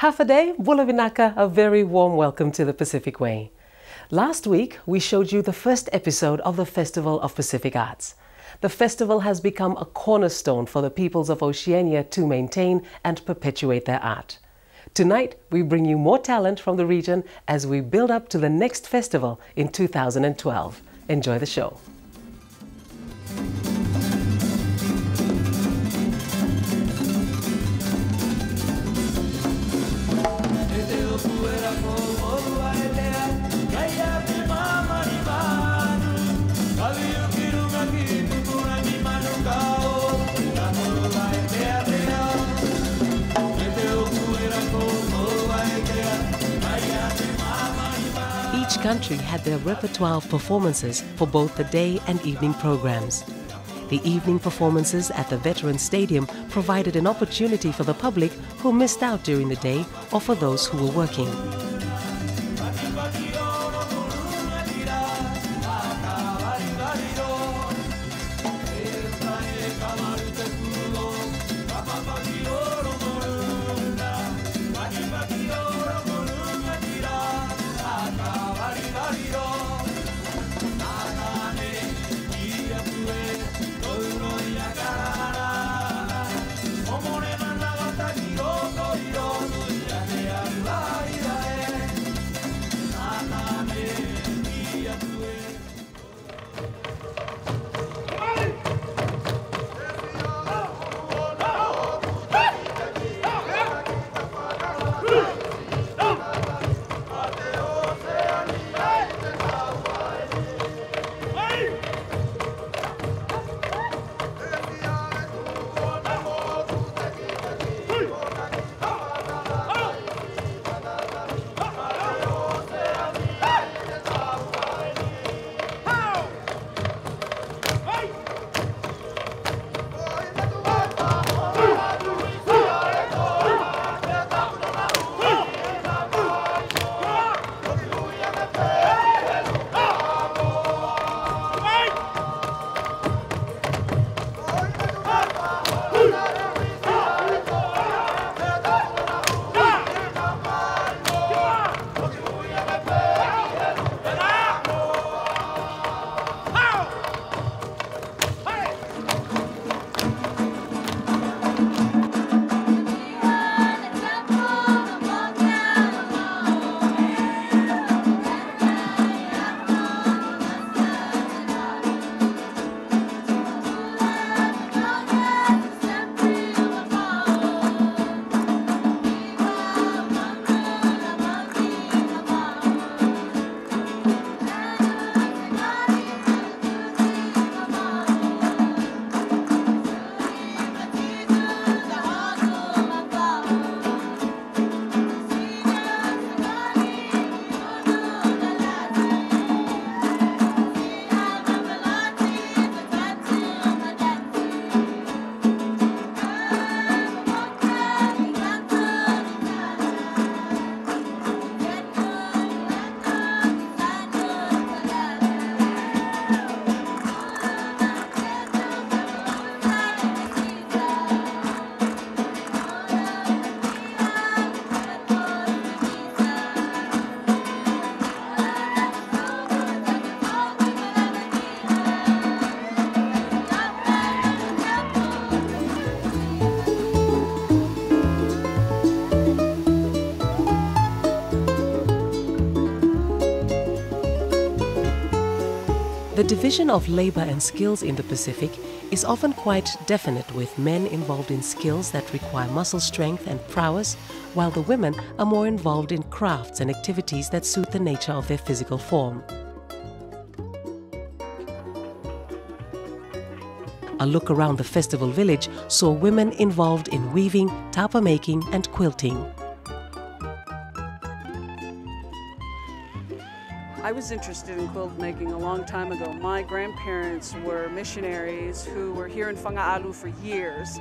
Hafade, Bulavinaka, a very warm welcome to the Pacific Way. Last week, we showed you the first episode of the Festival of Pacific Arts. The festival has become a cornerstone for the peoples of Oceania to maintain and perpetuate their art. Tonight, we bring you more talent from the region as we build up to the next festival in 2012. Enjoy the show. Each country had their repertoire of performances for both the day and evening programs. The evening performances at the Veterans Stadium provided an opportunity for the public who missed out during the day or for those who were working. The division of labor and skills in the Pacific is often quite definite, with men involved in skills that require muscle strength and prowess, while the women are more involved in crafts and activities that suit the nature of their physical form. A look around the festival village saw women involved in weaving, tapa making and quilting. I was interested in quilt making a long time ago. My grandparents were missionaries who were here in Whanga'alu for years,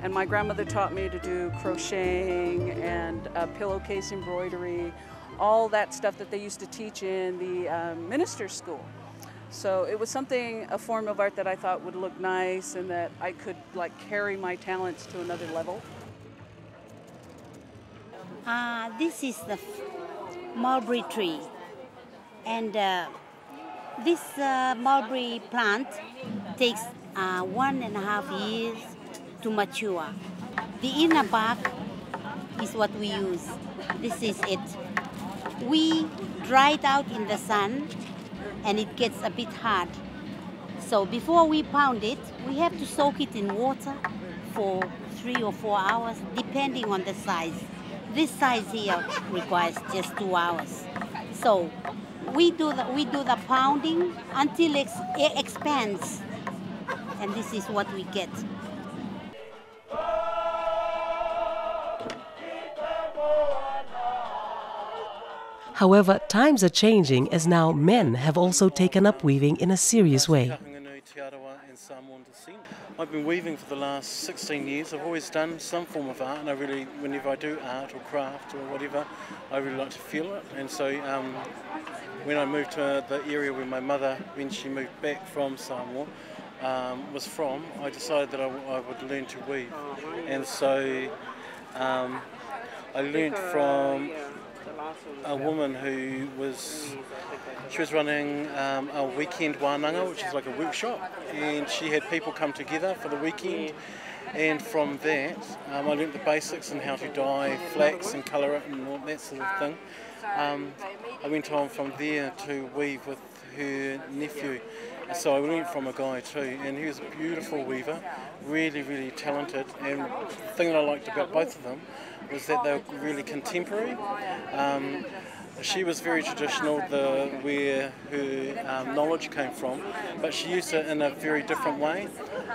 and my grandmother taught me to do crocheting and pillowcase embroidery, all that stuff that they used to teach in the minister's school. So it was something, a form of art that I thought would look nice and that I could like carry my talents to another level. This is the mulberry tree, and this mulberry plant takes 1.5 years to mature. The inner bark is what we use. This is it. We dry it out in the sun and it gets a bit hard. So before we pound it, we have to soak it in water for 3 or 4 hours, depending on the size. This size here requires just 2 hours. So we do the pounding until it expands, and this is what we get. However, times are changing as now men have also taken up weaving in a serious way. I've been weaving for the last 16 years. I've always done some form of art, and whenever I do art or craft or whatever, I really like to feel it. And so when I moved to the area where my mother, when she moved back from Samoa, was from, I decided that I would learn to weave. And so I learned from a woman who was running a weekend wānanga, which is like a workshop, and she had people come together for the weekend, and from that I learnt the basics and how to dye flax and colour it and all that sort of thing. I went on from there to weave with her nephew, so I learnt from a guy too, and he was a beautiful weaver, really, really talented, and the thing that I liked about both of them was that they were really contemporary. She was very traditional, where her knowledge came from, but she used it in a very different way,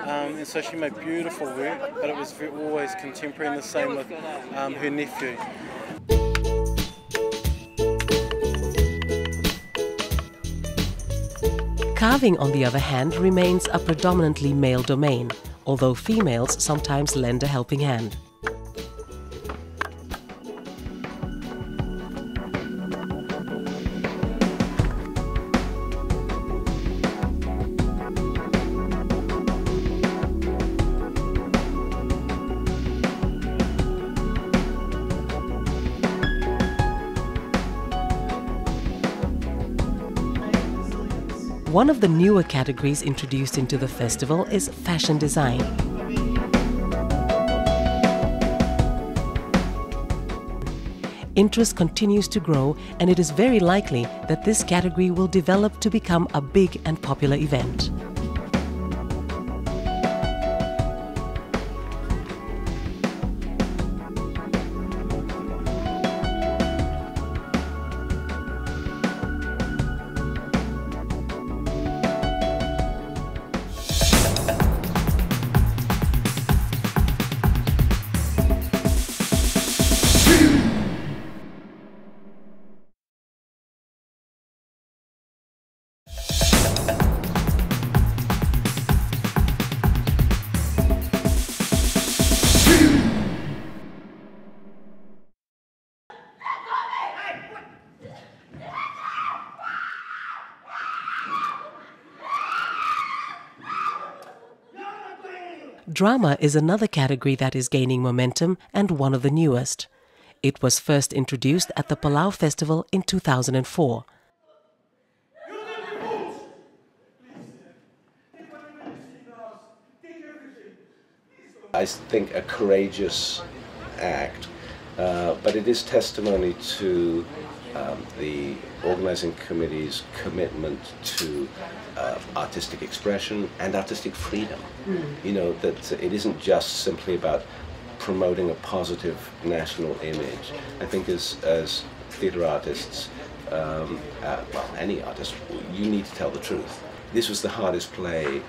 and so she made beautiful work, but it was always contemporary, and the same with her nephew. Carving, on the other hand, remains a predominantly male domain, although females sometimes lend a helping hand. One of the newer categories introduced into the festival is fashion design. Interest continues to grow, and it is very likely that this category will develop to become a big and popular event. Drama is another category that is gaining momentum and one of the newest. It was first introduced at the Palau Festival in 2004. I think a courageous act, but it is testimony to the organizing committee's commitment to artistic expression and artistic freedom. You know, that it isn't just simply about promoting a positive national image. I think as theatre artists, well, any artist, you need to tell the truth. This was the hardest play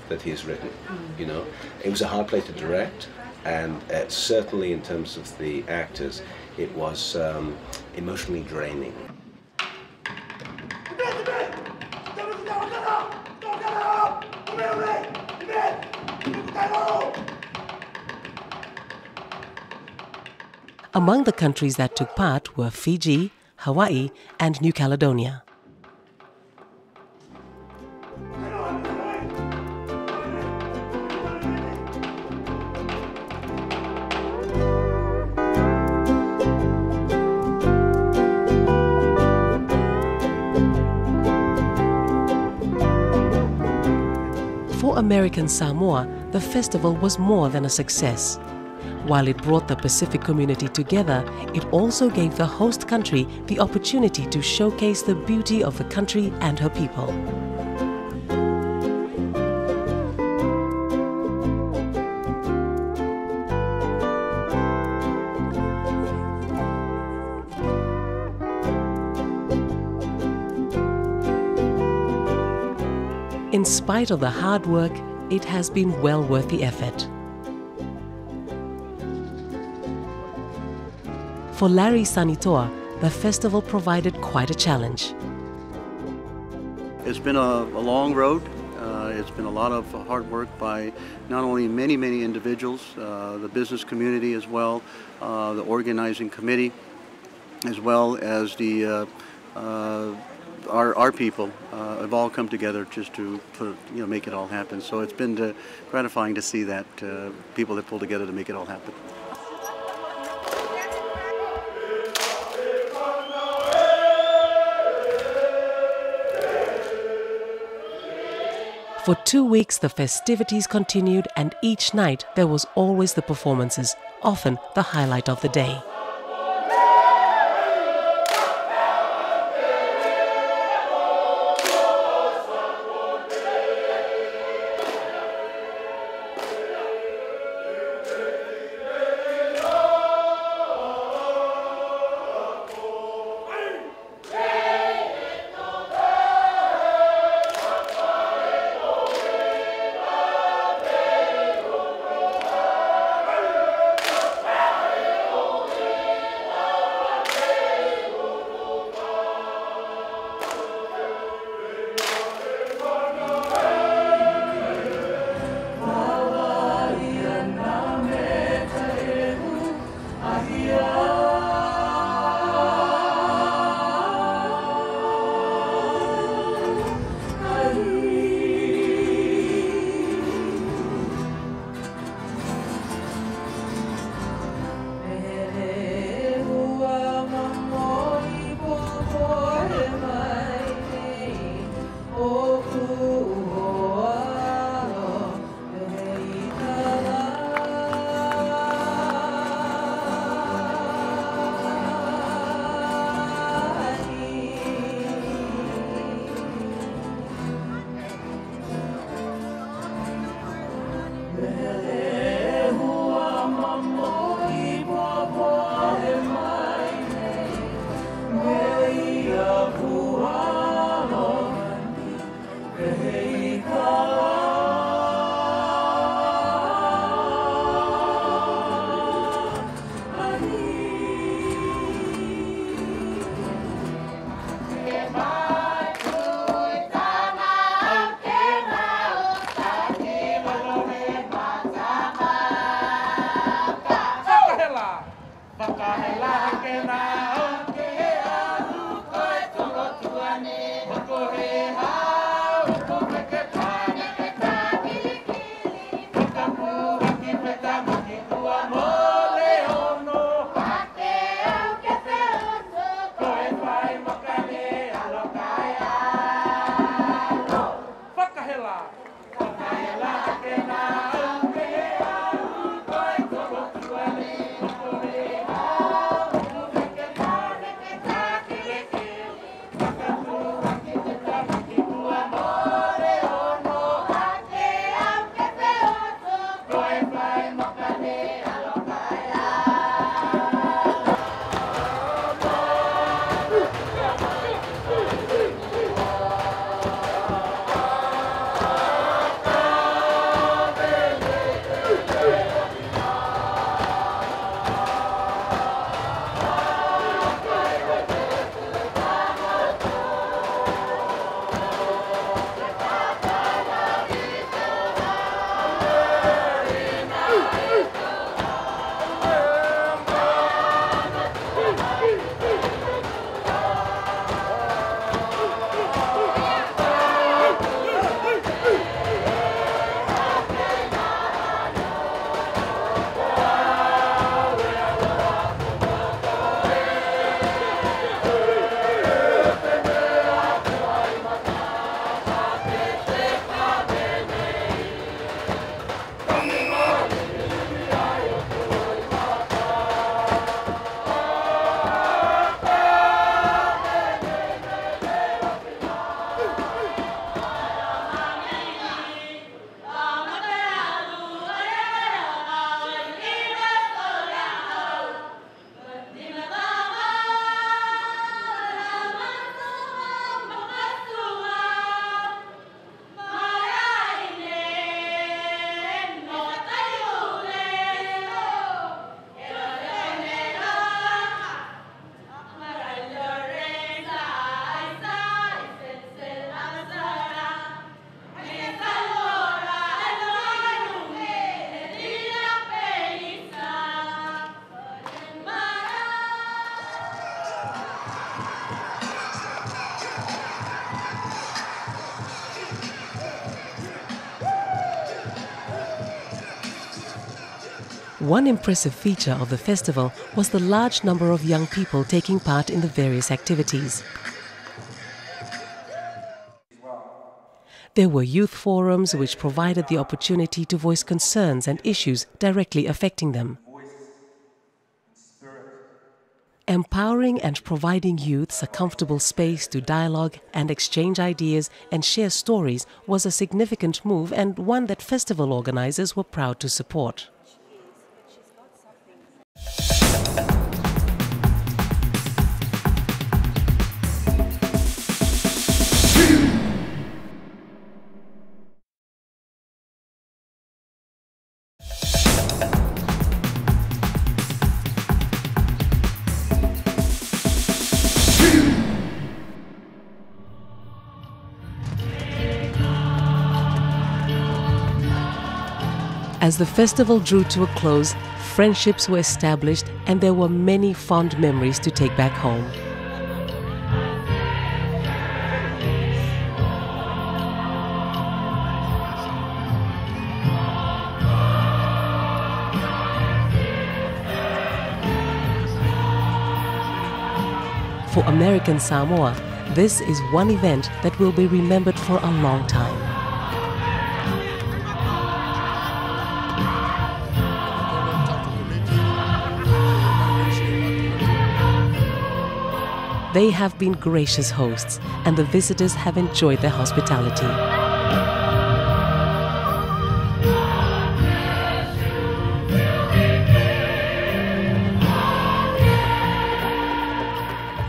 that he has written, you know. It was a hard play to direct, and certainly in terms of the actors, it was emotionally draining. Among the countries that took part were Fiji, Hawaii, and New Caledonia. American Samoa, the festival was more than a success. While it brought the Pacific community together, it also gave the host country the opportunity to showcase the beauty of the country and her people. In spite of the hard work, it has been well worth the effort. For Larry Sanitoa, the festival provided quite a challenge. It's been a long road. It's been a lot of hard work by not only many individuals, the business community as well, the organizing committee, as well as the our people have all come together just to make it all happen. So it's been gratifying to see that people have pulled together to make it all happen. For 2 weeks, the festivities continued, and each night there was always the performances, often the highlight of the day. One impressive feature of the festival was the large number of young people taking part in the various activities. There were youth forums which provided the opportunity to voice concerns and issues directly affecting them. Empowering and providing youths a comfortable space to dialogue and exchange ideas and share stories was a significant move, and one that festival organizers were proud to support. As the festival drew to a close, friendships were established and there were many fond memories to take back home. For American Samoa, this is one event that will be remembered for a long time. They have been gracious hosts, and the visitors have enjoyed their hospitality.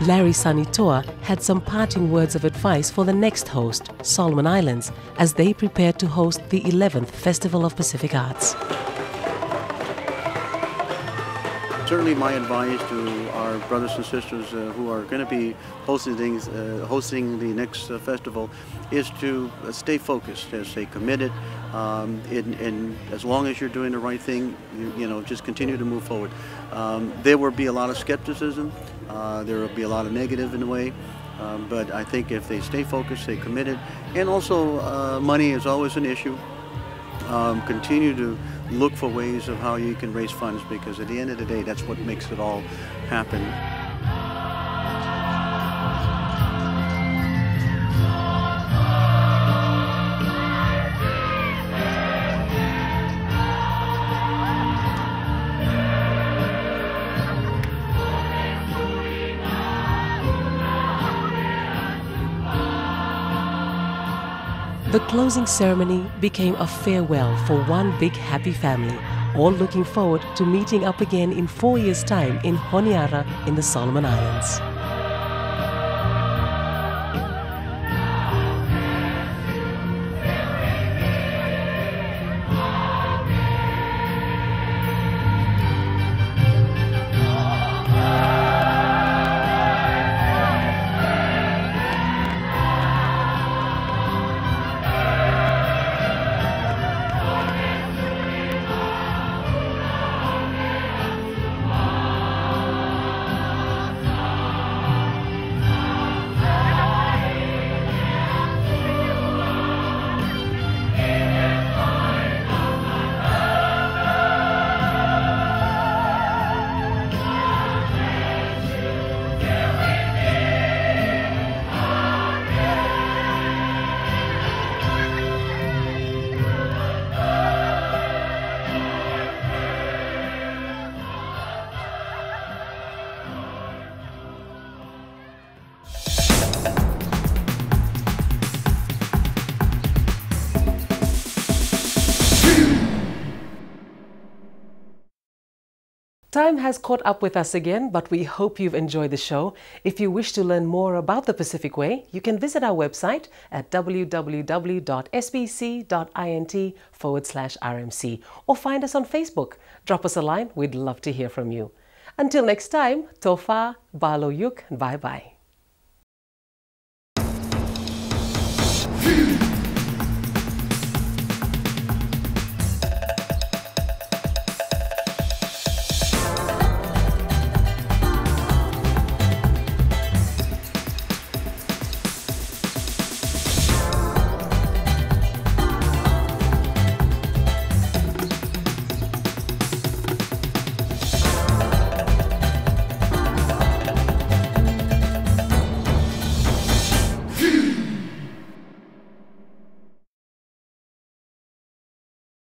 Larry Sanitoa had some parting words of advice for the next host, Solomon Islands, as they prepared to host the 11th Festival of Pacific Arts. Certainly my advice to our brothers and sisters who are going to be hosting the next festival is to stay focused, to stay committed, and as long as you're doing the right thing, you know, just continue to move forward. There will be a lot of skepticism, there will be a lot of negative in a way, but I think if they stay focused, stay committed, and also money is always an issue. Continue to look for ways of how you can raise funds, because at the end of the day, that's what makes it all happen. The closing ceremony became a farewell for one big happy family, all looking forward to meeting up again in 4 years' time in Honiara in the Solomon Islands. Time has caught up with us again, but we hope you've enjoyed the show. If you wish to learn more about the Pacific Way, you can visit our website at www.sbc.int/RMC or find us on Facebook. Drop us a line, we'd love to hear from you. Until next time, Tofa, Balo Yuk, bye-bye.